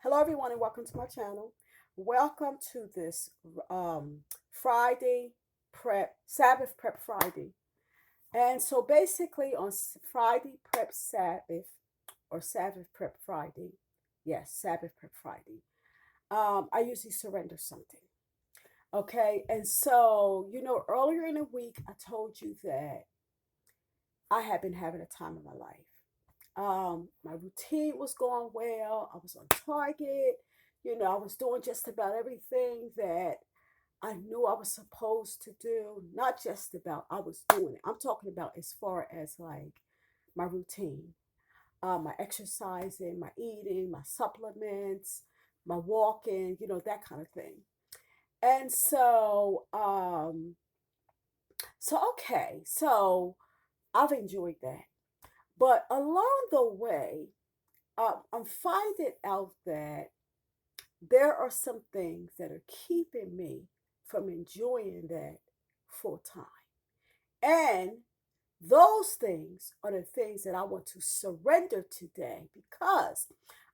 Hello, everyone, and welcome to my channel. Welcome to this Friday prep, Sabbath prep Friday. And so basically, on Friday prep Sabbath or Sabbath prep Friday, yes, Sabbath prep Friday, I usually surrender something. Okay, and so, earlier in the week, I told you that I had been having a time of my life. My routine was going well. I was on target. I was doing just about everything that I knew I was supposed to do. Not just about, I was doing it. I'm talking about as far as like my routine, my exercising, my eating, my supplements, my walking, that kind of thing. And so I've enjoyed that. But along the way, I'm finding out that there are some things that are keeping me from enjoying that full time. And those things are the things that I want to surrender today because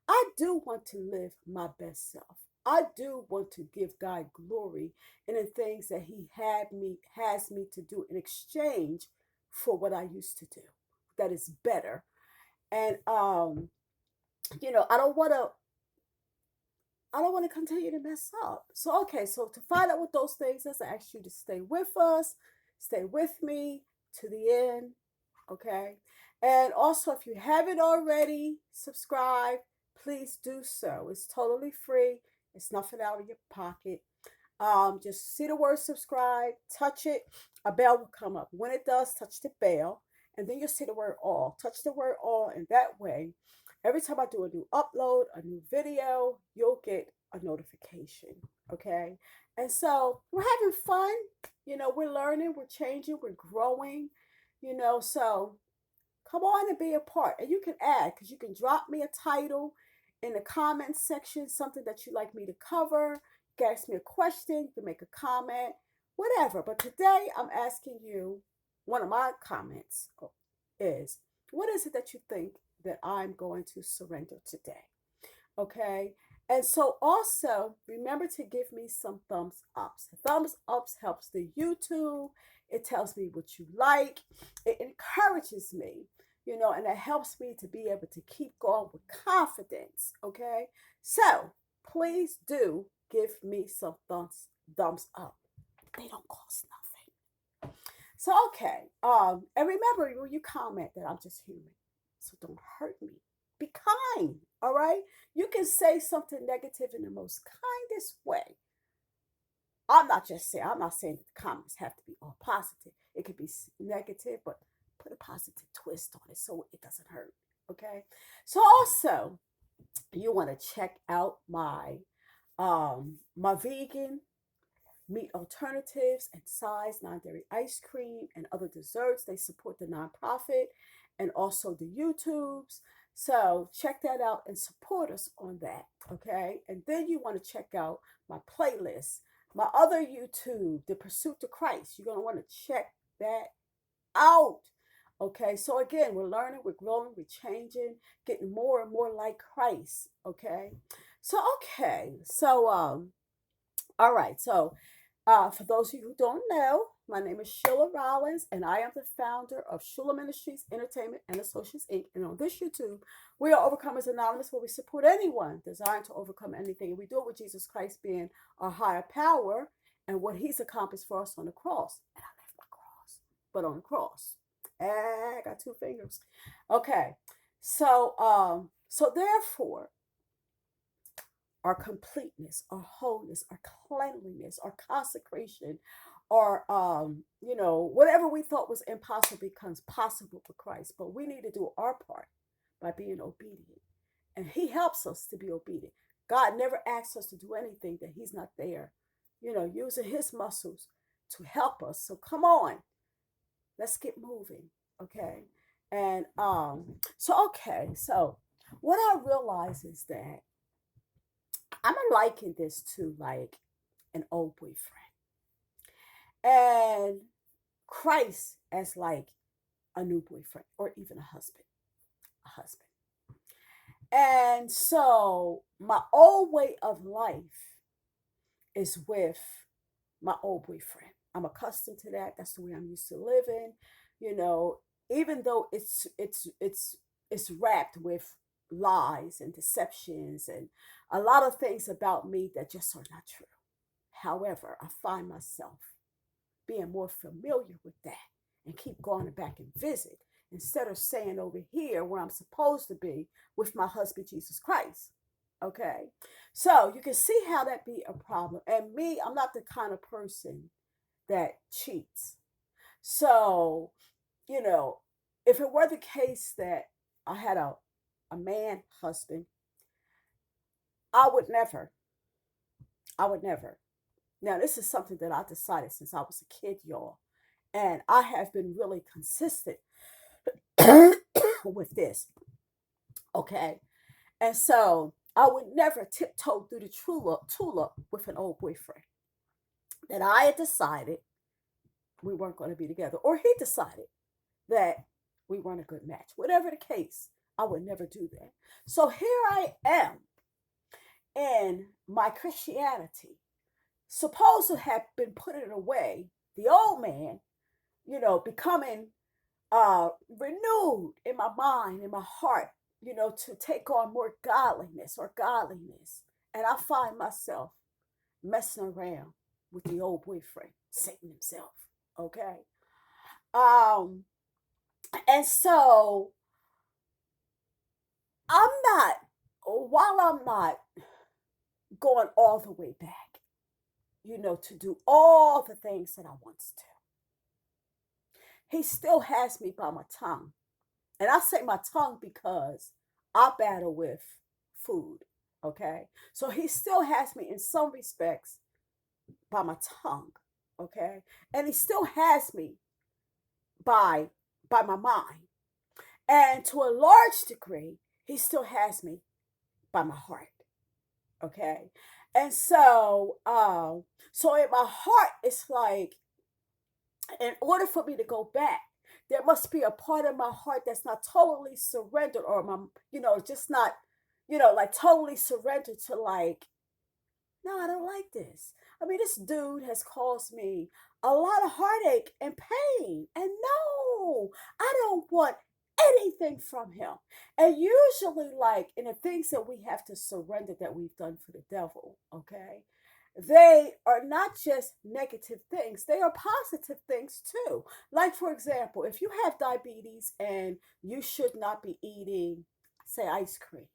I do want to live my best self. I do want to give God glory in the things that He has me to do in exchange for what I used to do. That is better. And I don't want to continue to mess up. So, okay, so to find out what those things is, I ask you to stay with us, stay with me to the end, okay? And also, if you haven't already subscribed, please do so. It's totally free, it's nothing out of your pocket. Just see the word subscribe, touch it, a bell will come up. When it does, touch the bell, and then you'll see the word all. Touch the word all, and that way, every time I do a new upload, a new video, you'll get a notification. Okay. And so we're having fun. We're learning, we're changing, we're growing, so come on and be a part. And you can add, because you can drop me a title in the comments section, something that you'd like me to cover. You can ask me a question, you can make a comment, whatever. But today I'm asking you, one of my comments is, what is it that you think that I'm going to surrender today? Okay. And so also remember to give me some thumbs ups. Thumbs ups helps the YouTube. It tells me what you like. It encourages me, and it helps me to be able to keep going with confidence. Okay. So please do give me some thumbs up. They don't cost nothing. So okay. And remember when you comment that I'm just human. So don't hurt me. Be kind. All right. You can say something negative in the most kindest way. I'm not saying that the comments have to be all positive. It could be negative, but put a positive twist on it so it doesn't hurt. Okay. So also, you want to check out my vegan meat alternatives and size non-dairy ice cream and other desserts. They support the nonprofit and also the YouTubes. So check that out and support us on that. Okay. And then you want to check out my playlist, my other YouTube, The Pursuit to Christ. You're going to want to check that out. Okay. So again, we're learning, we're growing, we're changing, getting more and more like Christ. Okay. So, okay. So, all right. So, for those of you who don't know, my name is Sheila Rollins, and I am the founder of H.U.L.A Ministries, Entertainment, and Associates, Inc. And on this YouTube, we are Overcomers Anonymous, where we support anyone desiring to overcome anything. And we do it with Jesus Christ being our higher power and what He's accomplished for us on the cross. And I left my cross, but on the cross. I got two fingers. Okay. So therefore, our completeness, our wholeness, our cleanliness, our consecration, our whatever we thought was impossible becomes possible for Christ. But we need to do our part by being obedient. And He helps us to be obedient. God never asks us to do anything that He's not there, using His muscles to help us. So come on, let's get moving. Okay. And so what I realize is that I'm liking this to like an old boyfriend and Christ as like a new boyfriend or even a husband. And so my old way of life is with my old boyfriend. I'm accustomed to that. That's the way I'm used to living. You know, even though it's wrapped with lies and deceptions and a lot of things about me that just are not true. However, I find myself being more familiar with that and keep going back and visit instead of staying over here where I'm supposed to be with my husband Jesus Christ. Okay. So you can see how that be a problem. And me, I'm not the kind of person that cheats. So, you know, if it were the case that I had a man husband, I would never, I would never. Now, this is something that I decided since I was a kid, y'all. And I have been really consistent with this. Okay. And so I would never tiptoe through the tulip with an old boyfriend that I had decided we weren't going to be together, or he decided that we weren't a good match. Whatever the case, I would never do that. So here I am in my Christianity, supposed to have been putting away the old man, becoming renewed in my mind, in my heart, to take on more godliness or godliness. And I find myself messing around with the old boyfriend, Satan himself. Okay. Um, and so I'm while I'm not going all the way back, to do all the things that I once did, he still has me by my tongue. And I say my tongue because I battle with food. Okay. So he still has me in some respects by my tongue. Okay. And he still has me by my mind. And to a large degree, he still has me by my heart. Okay. And so in my heart, it's like, in order for me to go back, there must be a part of my heart that's not totally surrendered, or just not, like totally surrendered to, like, no, I don't like this. I mean, this dude has caused me a lot of heartache and pain. And no, I don't want anything from him. And usually, like, in the things that we have to surrender that we've done for the devil, okay, they are not just negative things, they are positive things too. Like, for example, if you have diabetes and you should not be eating, say, ice cream.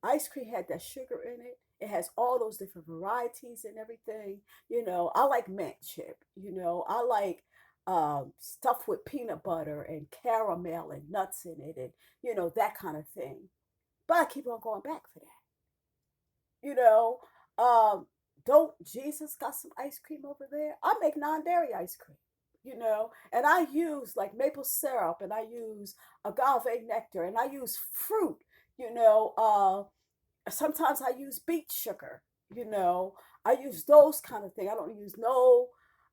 Ice cream had that sugar in it. It has all those different varieties and everything. I like mint chip. I like stuff with peanut butter and caramel and nuts in it, and that kind of thing. But I keep on going back for that. You know, um, don't Jesus got some ice cream over there? I make non-dairy ice cream. And I use like maple syrup, and I use agave nectar, and I use fruit. Sometimes I use beet sugar. You know, I use those kind of things. I don't use no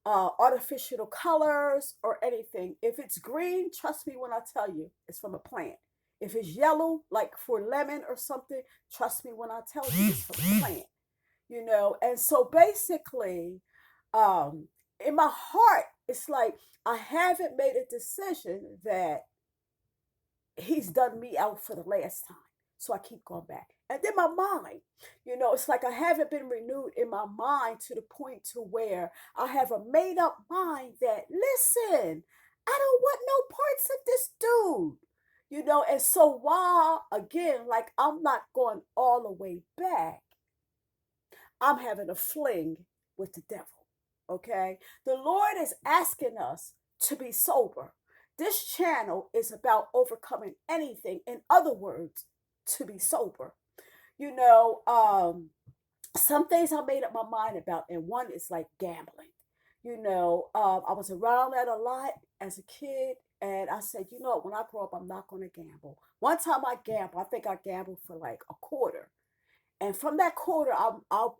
artificial colors or anything. If it's green, trust me when I tell you, it's from a plant. If it's yellow, like for lemon or something, trust me when I tell you, it's from a plant. And so basically, um, in my heart, it's like I haven't made a decision that he's done me out for the last time. So I keep going back. And then my mind, it's like I haven't been renewed in my mind to the point to where I have a made up mind that, listen, I don't want no parts of this dude. And so while, again, like I'm not going all the way back, I'm having a fling with the devil. Okay? The Lord is asking us to be sober. This channel is about overcoming anything. In other words, to be sober. You know, um, some things I made up my mind about, and one is like gambling. I was around that a lot as a kid, and I said, when I grow up, I'm not going to gamble. One time I gambled, I think I gambled for like a quarter. And from that quarter, I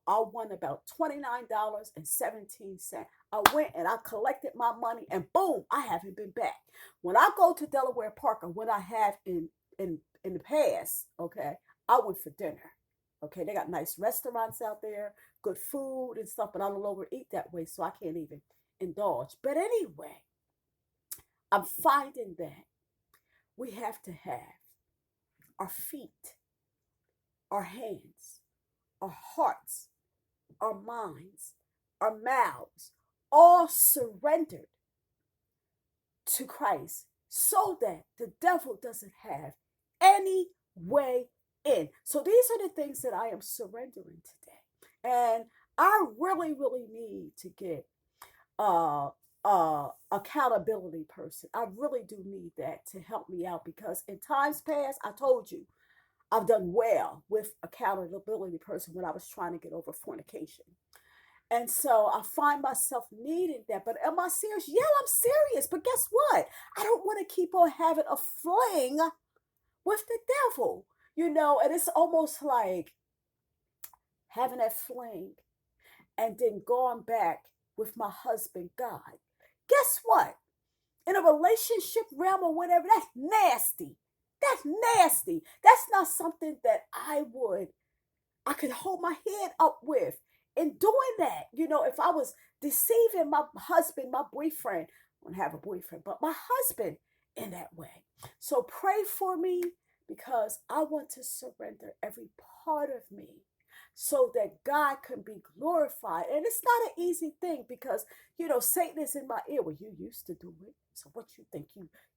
won about $29.17. I went and I collected my money, and boom, I haven't been back. When I go to Delaware Park, or when I have in in the past, okay, I went for dinner. Okay, they got nice restaurants out there, good food and stuff, but I no longer eat that way, so I can't even indulge. But anyway, I'm finding that we have to have our feet, our hands, our hearts, our minds, our mouths, all surrendered to Christ so that the devil doesn't have any way in. So these are the things that I am surrendering today. And I really, really need to get accountability person. I really do need that to help me out because in times past, I told you, I've done well with accountability person when I was trying to get over fornication. And so I find myself needing that. But am I serious? Yeah, I'm serious. But guess what? I don't want to keep on having a fling with the devil, and it's almost like having that fling and then going back with my husband, God. Guess what? In a relationship realm or whatever, that's nasty. That's nasty. That's not something that I could hold my head up with. In doing that, if I was deceiving my husband, my boyfriend, I don't have a boyfriend, but my husband in that way. So pray for me because I want to surrender every part of me so that God can be glorified. And it's not an easy thing because, Satan is in my ear. Well, you used to do it. So what you think?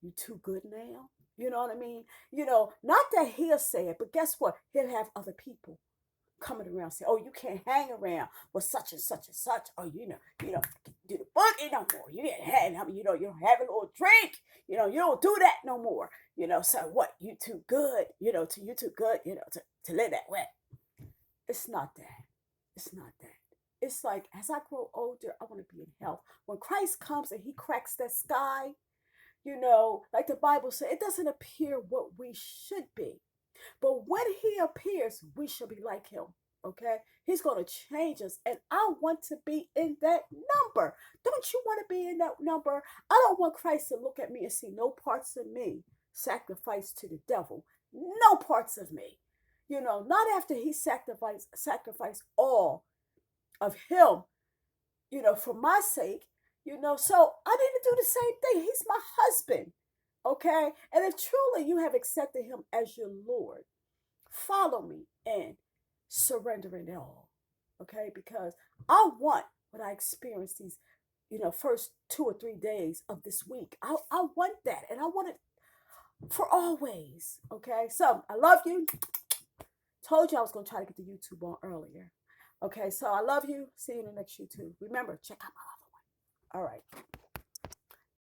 You too good now? You know what I mean? Not that he'll say it, but guess what? He'll have other people coming around saying, "Oh, you can't hang around with such and such and such. Oh, you don't do the boogie no more. You can't hang. You don't have a little drink. You don't do that no more. So what? You too good. You too good. To live that way. It's not that. It's not that. It's like as I grow older, I want to be in health. When Christ comes and He cracks that sky, like the Bible said, it doesn't appear what we should be. But when He appears, we shall be like Him. Okay? He's going to change us. And I want to be in that number. Don't you want to be in that number? I don't want Christ to look at me and see no parts of me sacrificed to the devil. No parts of me. Not after He sacrificed all of Him, for my sake. So I need to do the same thing. He's my husband. Okay? And if truly you have accepted Him as your Lord, follow me and surrender it all. Okay? Because I want what I experienced these, first 2 or 3 days of this week. I want that. And I want it for always. Okay? So I love you. Told you I was going to try to get the YouTube on earlier. Okay? So I love you. See you in the next YouTube. Remember, check out my other one. All right.